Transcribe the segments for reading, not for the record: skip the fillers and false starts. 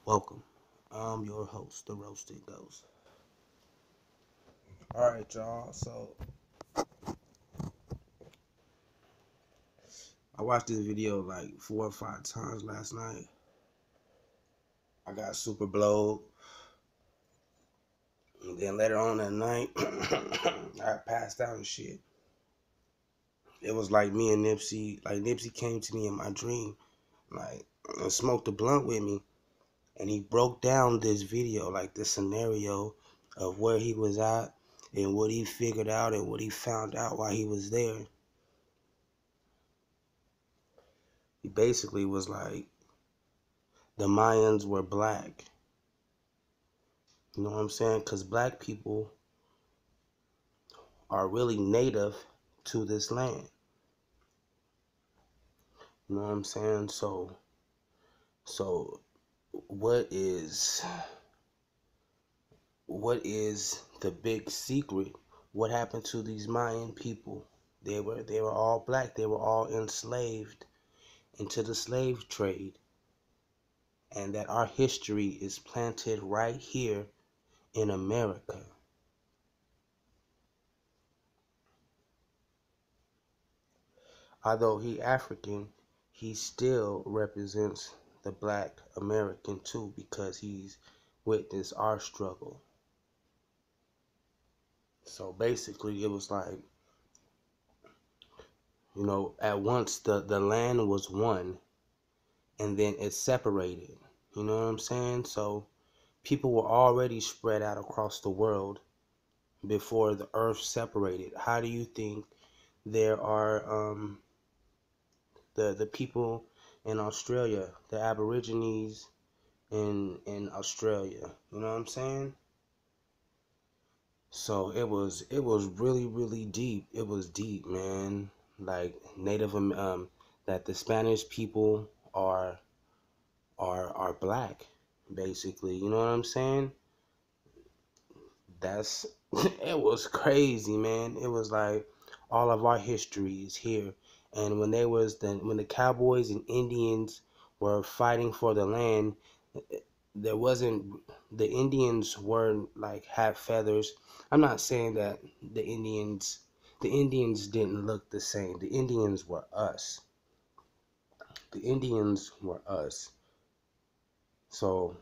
Welcome. I'm your host, the Roasted Ghost. Alright, y'all. So, I watched this video like 4 or 5 times last night. I got super blowed. And then later on that night, I passed out and shit. It was like me and Nipsey. Like, Nipsey came to me in my dream, like, and smoked a blunt with me. And he broke down this video, like this scenario of where he was at and what he figured out and what he found out while he was there. He basically was like, the Mayans were black. You know what I'm saying? Because black people are really native to this land. You know what I'm saying? So what is the big secret? What happened to these Mayan people? They were all black. They were all enslaved into the slave trade. And that our history is planted right here in America. Although he African, he still represents the black American too, because he's witnessed our struggle. So basically it was like, you know, at once the land was one and then it separated. You know what I'm saying? So people were already spread out across the world before the earth separated. How do you think there are the people in Australia, the Aborigines in Australia? You know what I'm saying? So it was really deep. It was deep, man. Like that the Spanish people are black, basically. You know what I'm saying? That's it was crazy, man. It was like all of our history is here. And when when the cowboys and Indians were fighting for the land, there wasn't the Indians weren't like have feathers. I'm not saying that the Indians didn't look the same. The Indians were us. The Indians were us. So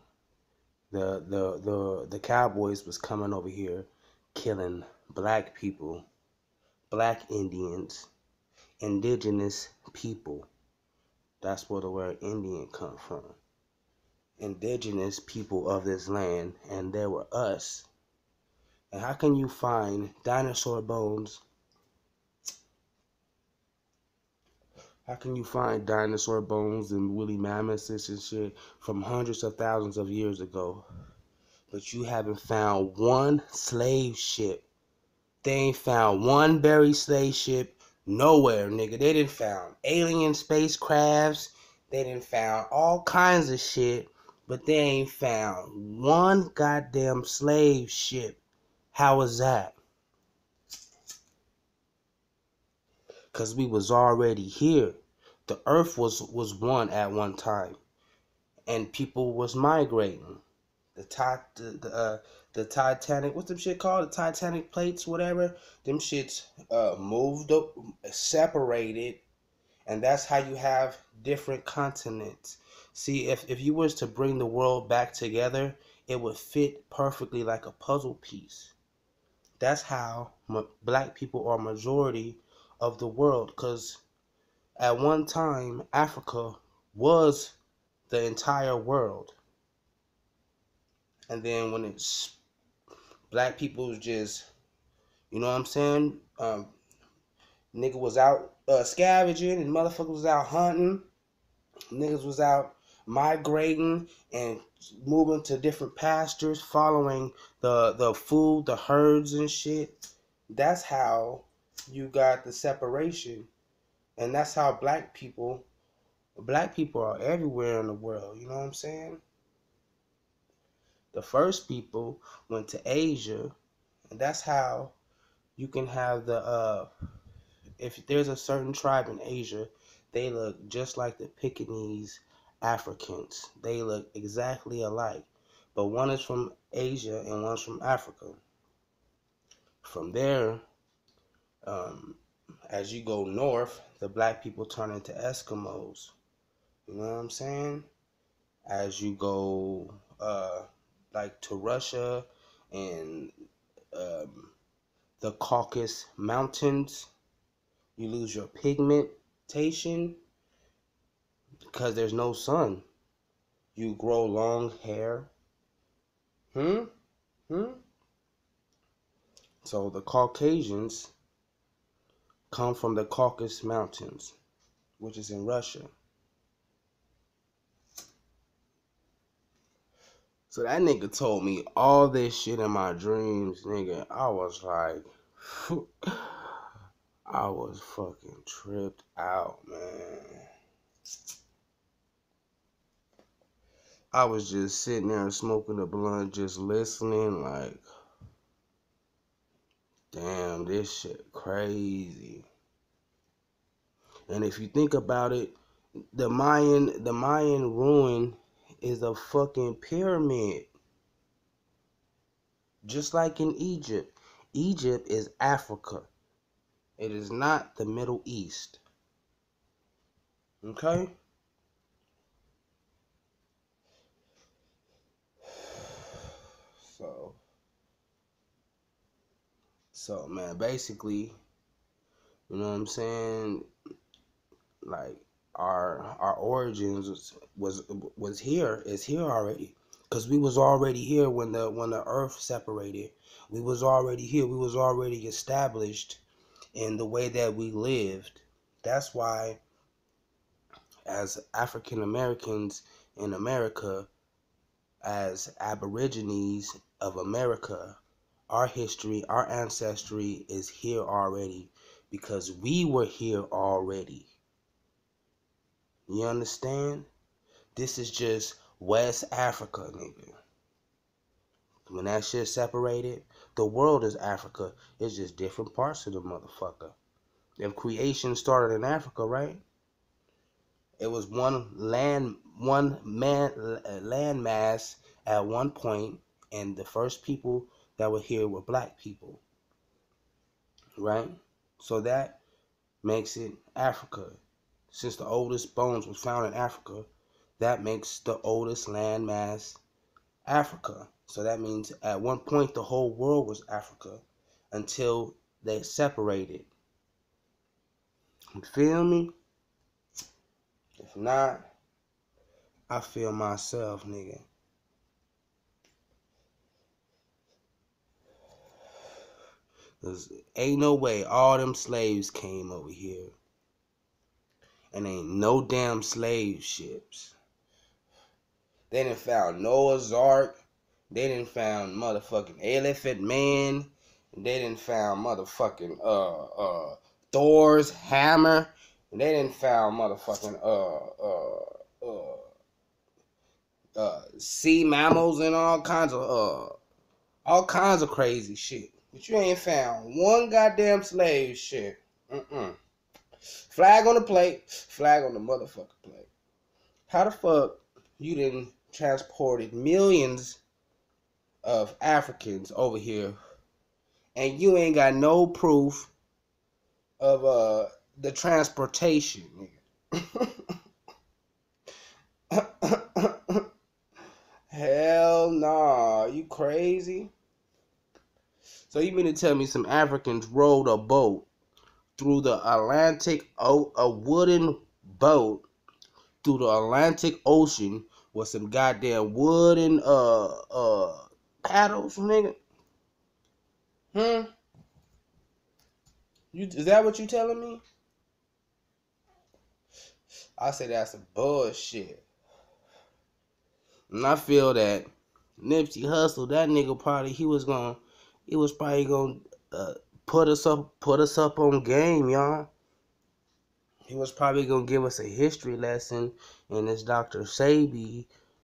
the cowboys was coming over here killing black people, black Indians, indigenous people. That's where the word Indian come from. Indigenous people of this land, and there were us. And how can you find dinosaur bones? How can you find dinosaur bones and woolly mammoths and shit from hundreds of thousands of years ago, but you haven't found one slave ship? They ain't found one buried slave ship nowhere, nigga. They didn't found alien spacecrafts. They didn't found all kinds of shit, but they ain't found one goddamn slave ship. How was that? Because we was already here. The earth was one at one time, and people was migrating. The Titanic, what's them shit called? The Titanic plates, whatever. Them shits moved up, separated, and that's how you have different continents. See, if you was to bring the world back together, it would fit perfectly like a puzzle piece. That's how black people are majority of the world, because at one time Africa was the entire world. And then when it's black people was just, you know what I'm saying? Nigga was out scavenging and motherfuckers was out hunting. Niggas was out migrating and moving to different pastures, following the food, the herds and shit. That's how you got the separation. And that's how black people are everywhere in the world, you know what I'm saying? The first people went to Asia, and that's how you can have the if there's a certain tribe in Asia, they look just like the Pekingese Africans. They look exactly alike. But one is from Asia and one's from Africa. From there, as you go north, the black people turn into Eskimos. You know what I'm saying? As you go like to Russia and the Caucasus Mountains, you lose your pigmentation because there's no sun. You grow long hair. So the Caucasians come from the Caucasus Mountains, which is in Russia. So that nigga told me all this shit in my dreams, nigga. I was like, I was fucking tripped out, man. I was just sitting there smoking a blunt, just listening, like, damn, this shit crazy. And if you think about it, the Mayan ruin is a fucking pyramid. Just like in Egypt. Egypt is Africa. It is not the Middle East. Okay? So man, basically, you know what I'm saying? Like our origins was here, is here already. Cause we was already here when the earth separated. We was already here. We was already established in the way that we lived. That's why as African Americans in America, as Aborigines of America, our history, our ancestry is here already because we were here already. You understand? This is just West Africa, nigga. When that shit separated, the world is Africa. It's just different parts of the motherfucker. If creation started in Africa, right? It was one landmass at one point, and the first people that were here were black people, right? So that makes it Africa. Since the oldest bones was found in Africa, that makes the oldest landmass Africa. So that means at one point the whole world was Africa until they separated. You feel me? If not, I feel myself, nigga. Cause ain't no way all them slaves came over here. And ain't no damn slave ships. They done found Noah's Ark. They done found motherfucking Elephant Man. They done found motherfucking Thor's hammer. And they done found motherfucking sea mammals and all kinds of crazy shit. But you ain't found one goddamn slave shit. Flag on the plate. Flag on the motherfucking plate. How the fuck you done transported millions of Africans over here and you ain't got no proof of the transportation, nigga? Hell nah, you crazy? So you mean to tell me some Africans rowed a boat through the Atlantic, a wooden boat through the Atlantic Ocean with some goddamn wooden paddles, nigga? Is that what you telling me? I say that's some bullshit. And I feel that Nipsey Hussle, that nigga probably he was probably gonna put us up on game, y'all. He was probably gonna give us a history lesson in this Dr. SEBI